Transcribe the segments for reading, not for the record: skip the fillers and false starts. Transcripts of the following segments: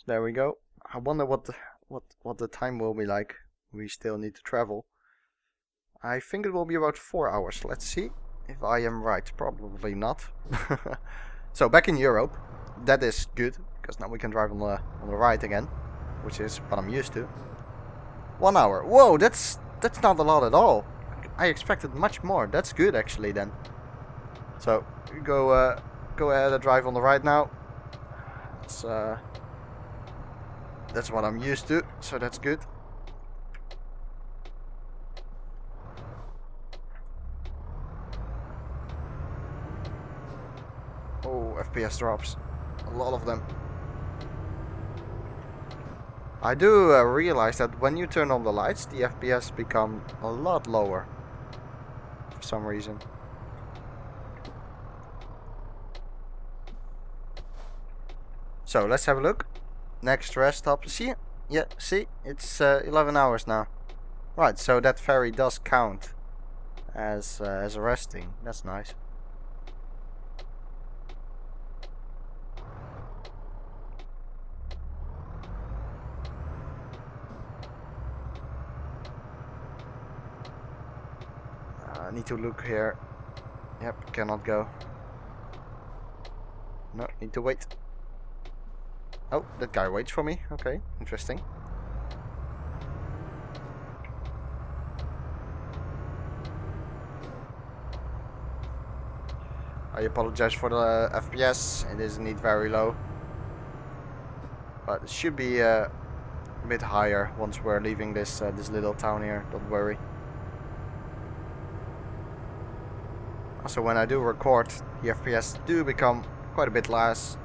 So there we go. I wonder what the time will be like. We still need to travel. I think it will be about 4 hours. Let's see if I am right. Probably not. So back in Europe, that is good because now we can drive on the right again, which is what I'm used to. 1 hour. Whoa, that's not a lot at all. I expected much more. That's good actually then. So go ahead and drive on the right now. That's what I'm used to, so that's good. Oh, FPS drops. A lot of them. I do realize that when you turn on the lights, the FPS become a lot lower. For some reason. So, let's have a look. Next rest stop. See? Yeah, see? It's 11 hours now. Right, so that ferry does count as resting. That's nice. I need to look here. Yep, cannot go. No, need to wait. Oh, that guy waits for me. Okay, interesting. I apologize for the FPS. It is indeed very low. But it should be a bit higher once we're leaving this little town here. Don't worry. Also, when I do record, the FPS do become quite a bit less.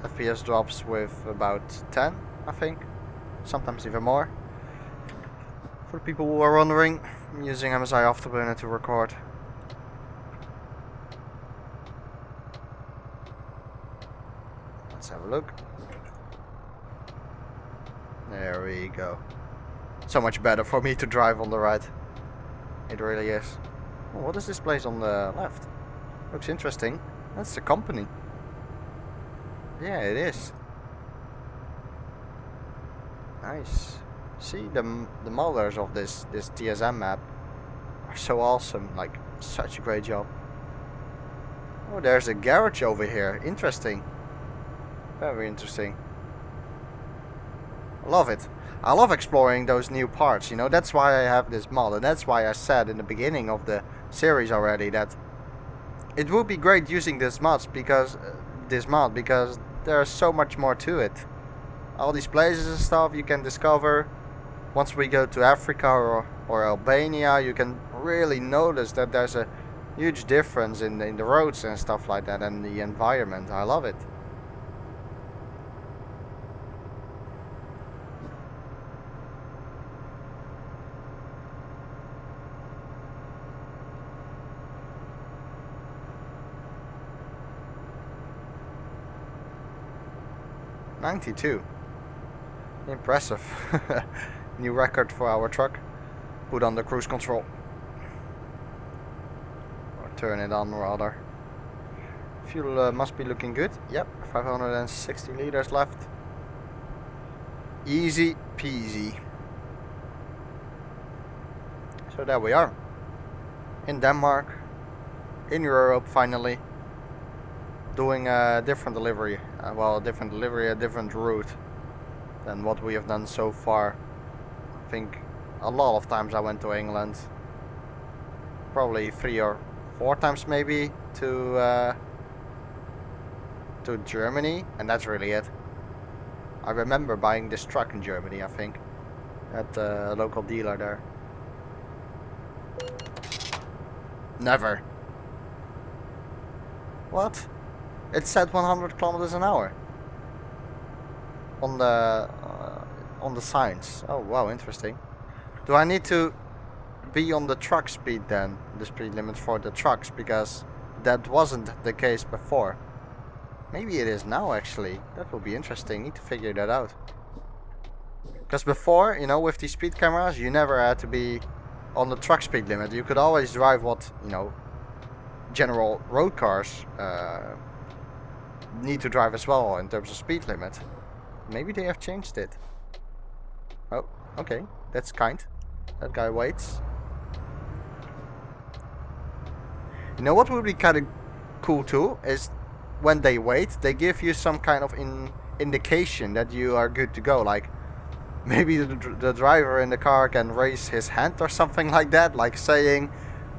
FPS drops with about 10, I think. Sometimes even more. For the people who are wondering, I'm using MSI Afterburner to record. Let's have a look. There we go. So much better for me to drive on the right. It really is. Oh, what is this place on the left? Looks interesting. That's the company. Yeah, it is. Nice. See, the modders of this TSM map are so awesome. Like, such a great job. Oh, there's a garage over here. Interesting. Very interesting. I love it. I love exploring those new parts, you know. That's why I have this mod, and that's why I said in the beginning of the series already that it would be great using this mod because there's so much more to it. All these places and stuff you can discover. Once we go to Africa or Albania, you can really notice that there's a huge difference in the roads and stuff like that, and the environment. I love it. '92. Impressive. New record for our truck. Put on the cruise control. Or turn it on rather. Fuel must be looking good. Yep, 560 liters left. Easy peasy. So there we are. In Denmark. In Europe finally. Doing a different delivery. Well, a different delivery, a different route than what we have done so far. I think a lot of times I went to England. Probably 3 or 4 times maybe to Germany, and that's really it. I remember buying this truck in Germany, I think, at a local dealer there. Never. What? It said 100 kilometers an hour on the signs. Oh wow, interesting. Do I need to be on the truck speed then, the speed limit for the trucks, because that wasn't the case before? Maybe it is now actually. That will be interesting. Need to figure that out. Because before, you know, with these speed cameras, you never had to be on the truck speed limit. You could always drive what, you know, general road cars need to drive as well in terms of speed limit. maybe they have changed it. Oh, okay, that's kind. That guy waits. You know what would be kind of cool too is when they wait, they give you some kind of indication that you are good to go. Like maybe the driver in the car can raise his hand or something like that, like saying,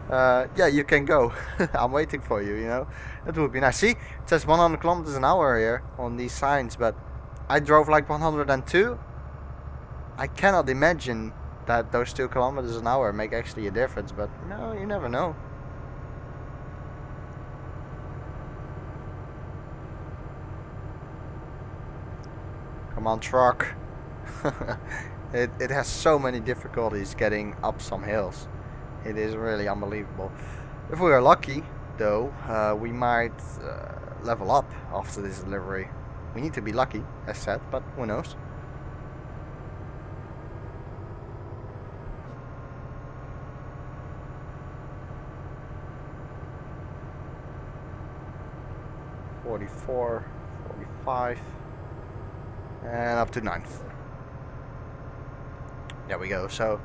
yeah, you can go. I'm waiting for you, you know. That would be nice. See, it says 100 kilometers an hour here on these signs, but I drove like 102. I cannot imagine that those 2 kilometers an hour make actually a difference, but no, you never know. Come on, truck. It has so many difficulties getting up some hills. It is really unbelievable. If we are lucky, though, we might level up after this delivery. We need to be lucky, as said, but who knows? .44, 45, and up to 9th. There we go. So,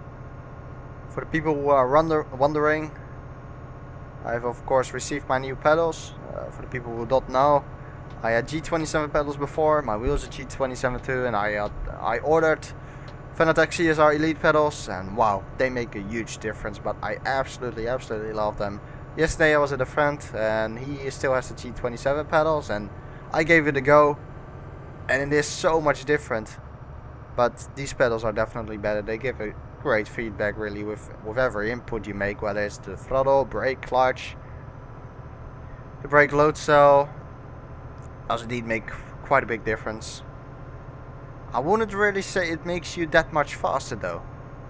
for the people who are wondering, I've of course received my new pedals. For the people who don't know, I had G27 pedals before. My wheels are G27 too, and I ordered Fanatec CSR Elite pedals, and wow, they make a huge difference. But I absolutely love them. Yesterday I was at a friend, and he still has the G27 pedals, and I gave it a go, and it is so much different. But these pedals are definitely better. They give a great feedback really with every input you make, whether it's the throttle, brake, clutch, the brake load cell. Does indeed make quite a big difference. I wouldn't really say it makes you that much faster though.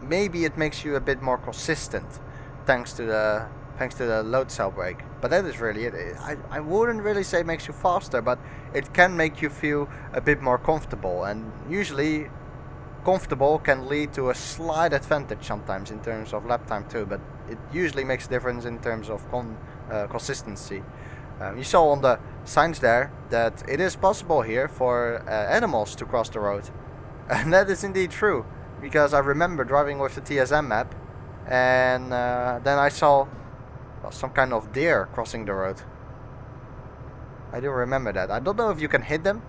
Maybe it makes you a bit more consistent thanks to the load cell brake. But that is really it. I wouldn't really say it makes you faster, but it can make you feel a bit more comfortable, and usually comfortable can lead to a slight advantage sometimes in terms of lap time too, but it usually makes a difference in terms of consistency. You saw on the signs there that it is possible here for animals to cross the road, and that is indeed true, because I remember driving with the TSM map, and then I saw some kind of deer crossing the road. I do remember that. I don't know if you can hit them,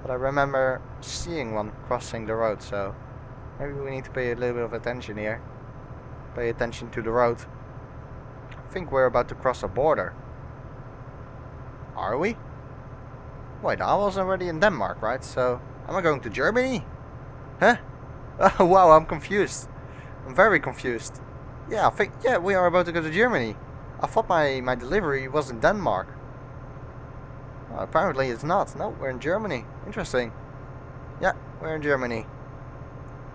but I remember seeing one crossing the road, so maybe we need to pay a little bit of attention here. Pay attention to the road. I think we're about to cross a border. Are we? Wait, I was already in Denmark, right? So, am I going to Germany? Huh? Oh wow, I'm confused. I'm very confused. Yeah, I think, yeah, we are about to go to Germany. I thought my delivery was in Denmark. Apparently it's not. No, we're in Germany. Interesting. Yeah, we're in Germany.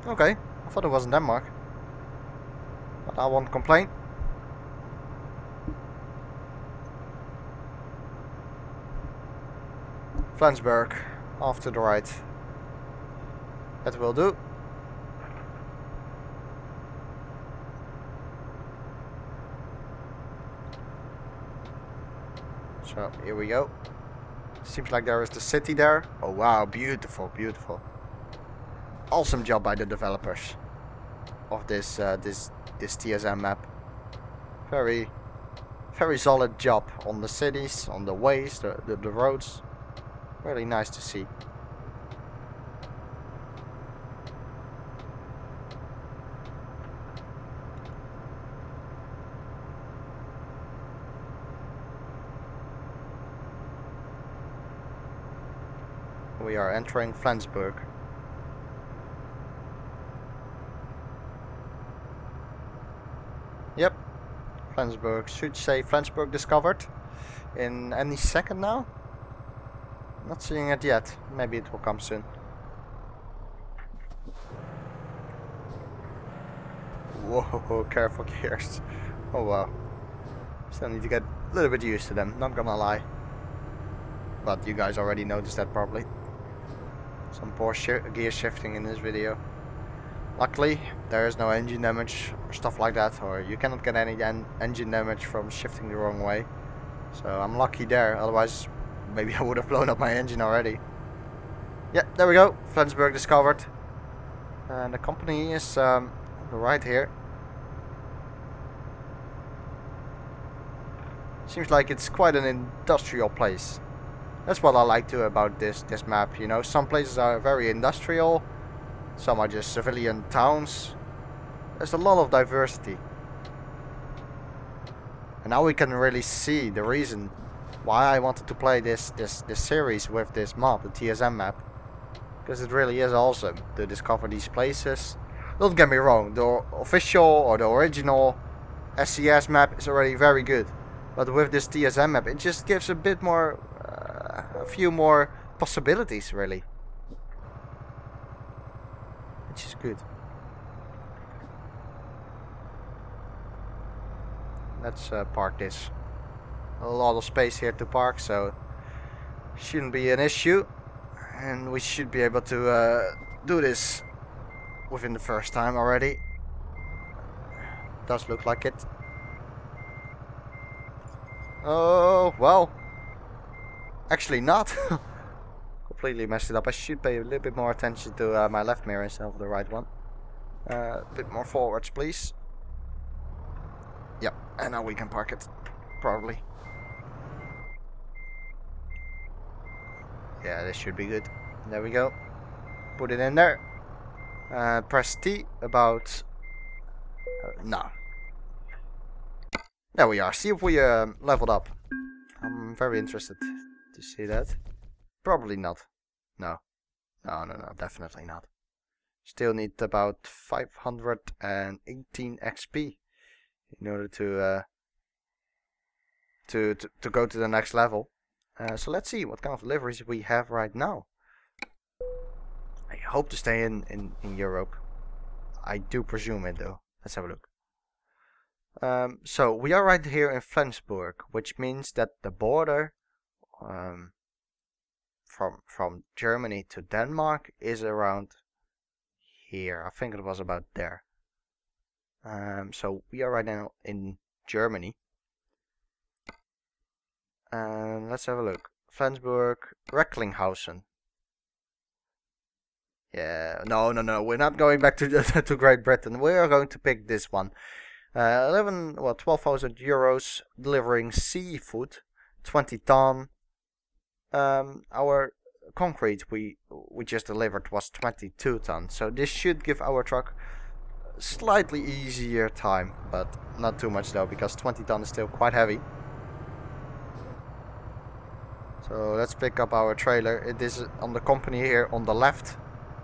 Okay, I thought it was in Denmark. But I won't complain. Flensburg, off to the right. That will do. So, here we go. Seems like there is the city there. Oh wow, beautiful, beautiful. Awesome job by the developers of this this TSM map. Very solid job on the cities, on the ways, the roads. Really nice to see. We are entering Flensburg. Yep, Flensburg. Should say Flensburg discovered in any second now. Not seeing it yet. Maybe it will come soon. Whoa, careful gears. Oh wow. Still need to get a little bit used to them, not gonna lie. But you guys already noticed that probably. Some poor gear shifting in this video. Luckily, there is no engine damage or stuff like that, or you cannot get any engine damage from shifting the wrong way. So I'm lucky there, otherwise maybe I would have blown up my engine already. Yeah, there we go. Flensburg discovered. And the company is right here. Seems like it's quite an industrial place. That's what I like too about this map, you know. Some places are very industrial, some are just civilian towns. There's a lot of diversity. And now we can really see the reason why I wanted to play this series with this map, the TSM map. Because it really is awesome to discover these places. Don't get me wrong, the official or the original SCS map is already very good. But with this TSM map, it just gives a bit more, a few more possibilities really. Which is good. Let's park this. A lot of space here to park, so shouldn't be an issue. And we should be able to do this within the first time already. Does look like it. Oh, well. Actually not. Completely messed it up. I should pay a little bit more attention to my left mirror instead of the right one. A bit more forwards, please. Yep, and now we can park it. Probably. Yeah, this should be good. There we go. Put it in there. Press T about... no. There we are. See if we leveled up. I'm very interested to see that. Probably not. No. No, definitely not. Still need about 518 XP in order to go to the next level. So let's see what kind of deliveries we have right now. I hope to stay in Europe. I do presume it though. Let's have a look. So we are right here in Flensburg, which means that the border from Germany to Denmark is around here. I think it was about there. So we are right now in Germany. Let's have a look. Flensburg, Recklinghausen. Yeah, no, we're not going back to to Great Britain. We are going to pick this one. 12,000 euros, delivering seafood, 20 ton. Our concrete we just delivered was 22 tons, so this should give our truck slightly easier time, but not too much though, because 20 ton is still quite heavy. So let's pick up our trailer. It is on the company here on the left,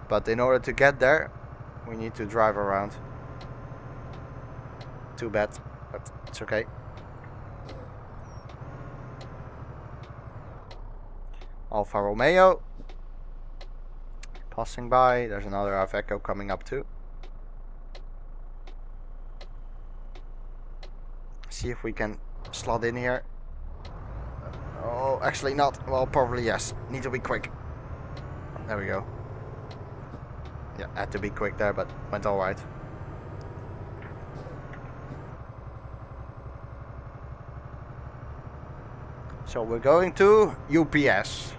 but in order to get there we need to drive around. Too bad, but it's okay. Alfa Romeo passing by. There's another Iveco coming up too. See if we can slot in here. Oh, actually not. Well, probably yes. Need to be quick. There we go. Yeah, had to be quick there, but went alright. So we're going to UPS.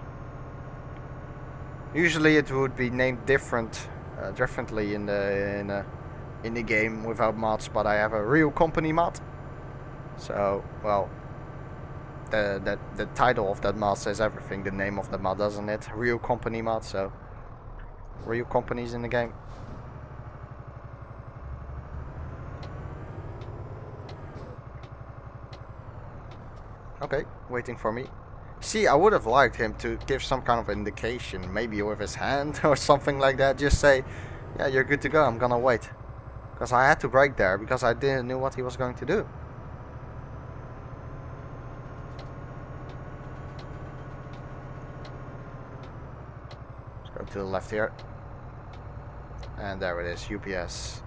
Usually it would be named differently in the game without mods, but I have a real company mod. So well, the title of that mod says everything. The name of the mod, doesn't it? Real company mod. So real companies in the game. Okay, waiting for me. See, I would have liked him to give some kind of indication, maybe with his hand or something like that. Just say, yeah, you're good to go, I'm gonna wait. Because I had to brake there, because I didn't know what he was going to do. Let's go to the left here. And there it is, UPS.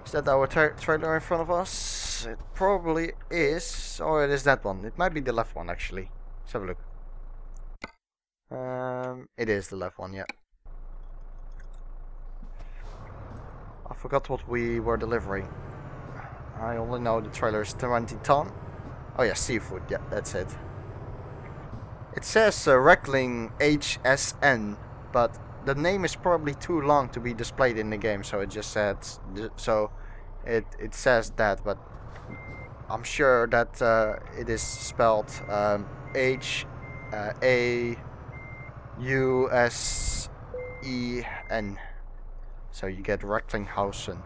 Is that our trailer in front of us? It probably is. Or it is that one. It might be the left one actually. Let's have a look. It is the left one, yeah. I forgot what we were delivering. I only know the trailer is 20 ton. Oh yeah, seafood, yeah, that's it. It says Reckling HSN, but the name is probably too long to be displayed in the game, so it just says it says that, but I'm sure that it is spelled HAUSEN. So you get Recklinghausen.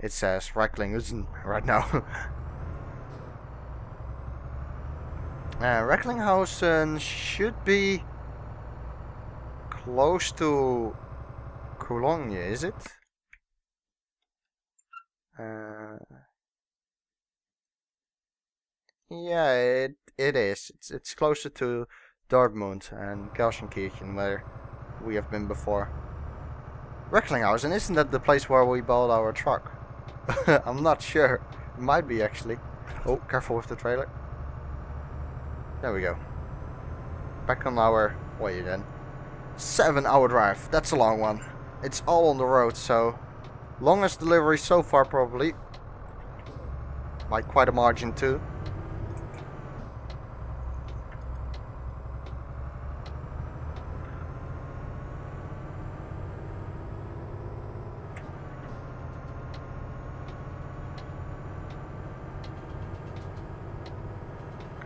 It says Recklinghausen right now. Recklinghausen should be close to Cologne, is it? Yeah, it is. It's closer to Dortmund and Gelsenkirchen, where we have been before. Recklinghausen, isn't that the place where we bought our truck? I'm not sure. It might be actually. Oh, careful with the trailer. There we go. Back on our way again. 7-hour drive. That's a long one. It's all on the road, so longest delivery so far probably. By quite a margin too.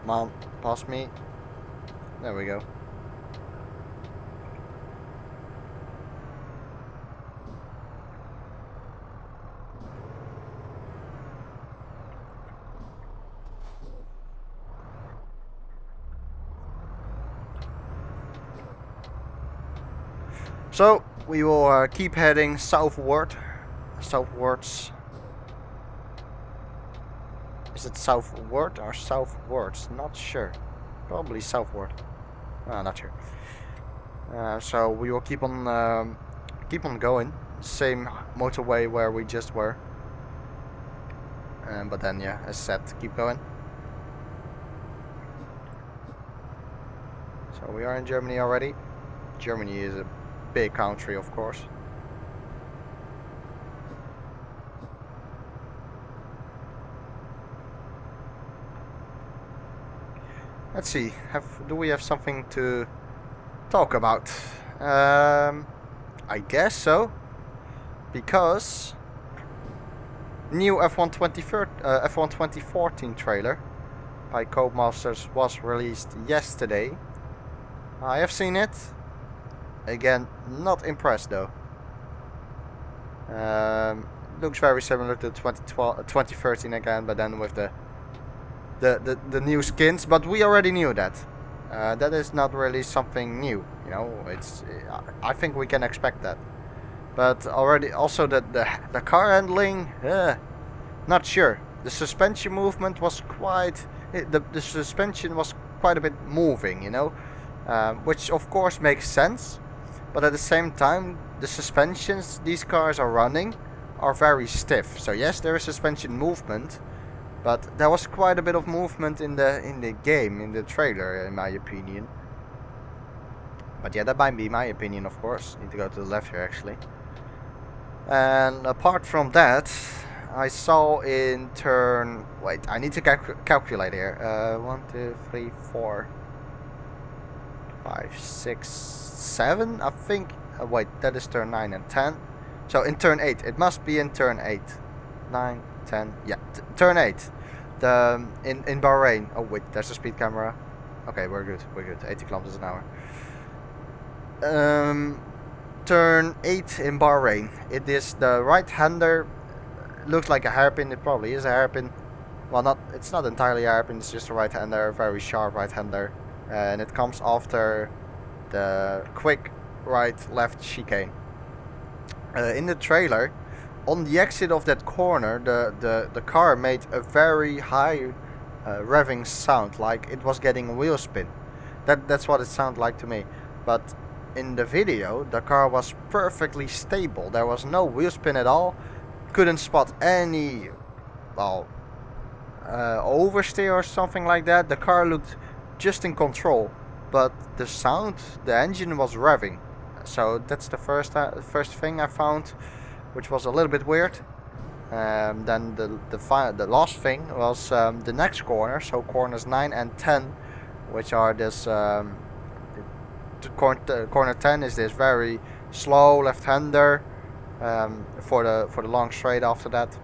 Come on, pass me. There we go. So we will keep heading southwards. Is it southward or southwards? Not sure. Probably southward. Not sure. So we will keep on going. Same motorway where we just were. But then, yeah, as said, keep going. So we are in Germany already. Germany is a big country, of course. Let's see. Do we have something to talk about? I guess so. Because new F1 2014 trailer by Codemasters was released yesterday. I have seen it. Again, not impressed though. Looks very similar to 2013 again, but then with the new skins. But we already knew that. That is not really something new, you know. I think we can expect that. But already also the car handling, not sure. The suspension movement was quite. The suspension was quite a bit moving, you know, which of course makes sense. But at the same time, the suspensions these cars are running are very stiff. So yes, there is suspension movement, but there was quite a bit of movement in the game, in the trailer, in my opinion. But yeah, that might be my opinion, of course. Need to go to the left here, actually. And apart from that, I saw in turn. Wait, I need to calculate here. 1, 2, 3, 4, 5, 6, 7. I think. Wait, that is turn 9 and 10. So in turn 8, it must be in turn 8, 9, 10. Yeah, turn 8. In Bahrain. Oh wait, there's a speed camera. Okay, we're good. We're good. 80 kilometers an hour. Turn 8 in Bahrain. It is the right-hander. Looks like a hairpin. It probably is a hairpin. Well, not. It's not entirely a hairpin. It's just a right-hander, very sharp right-hander, and it comes after the quick right-left chicane. In the trailer, on the exit of that corner, the car made a very high revving sound, like it was getting wheel spin. That's what it sounded like to me. But in the video, the car was perfectly stable. There was no wheel spin at all. Couldn't spot any, well, oversteer or something like that. The car looked just in control, but the sound, the engine was revving. So that's the first thing I found, which was a little bit weird. Then the last thing was the next corner, so corners 9 and 10, which are this corner 10 is this very slow left-hander for the long straight after that,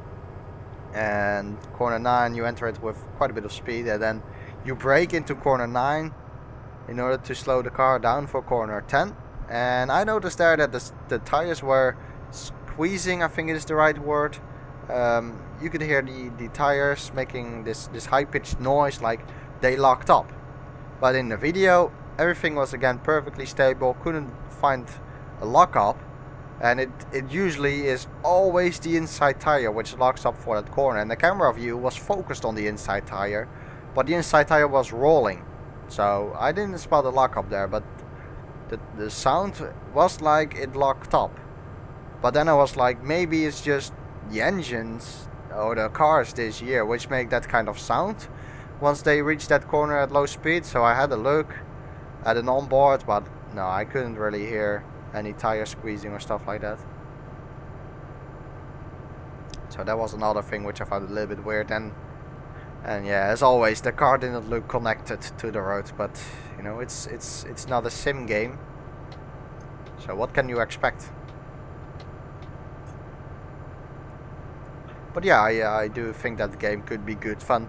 and corner 9 you enter it with quite a bit of speed, and then you brake into corner 9 in order to slow the car down for corner 10. And I noticed there that the tires were squeezing, I think it is the right word. You could hear the tires making this high-pitched noise like they locked up. But in the video everything was again perfectly stable, couldn't find a lock-up, and it usually is always the inside tire which locks up for that corner, and the camera view was focused on the inside tire, but the inside tire was rolling, so I didn't spot a lockup there, but the sound was like it locked up. But then I was like, maybe it's just the engines or the cars this year which make that kind of sound once they reach that corner at low speed. So I had a look at an onboard, but no, I couldn't really hear any tire squeezing or stuff like that. So that was another thing which I found a little bit weird. And yeah, as always, the car didn't look connected to the road, but you know, it's not a sim game, so what can you expect? But yeah, I do think that the game could be good fun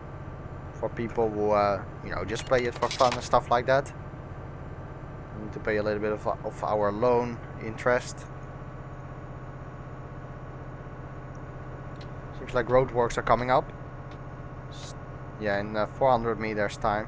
for people who you know, just play it for fun and stuff like that. We need to pay a little bit of our loan interest. Seems like roadworks are coming up. Yeah, in 400 meters time.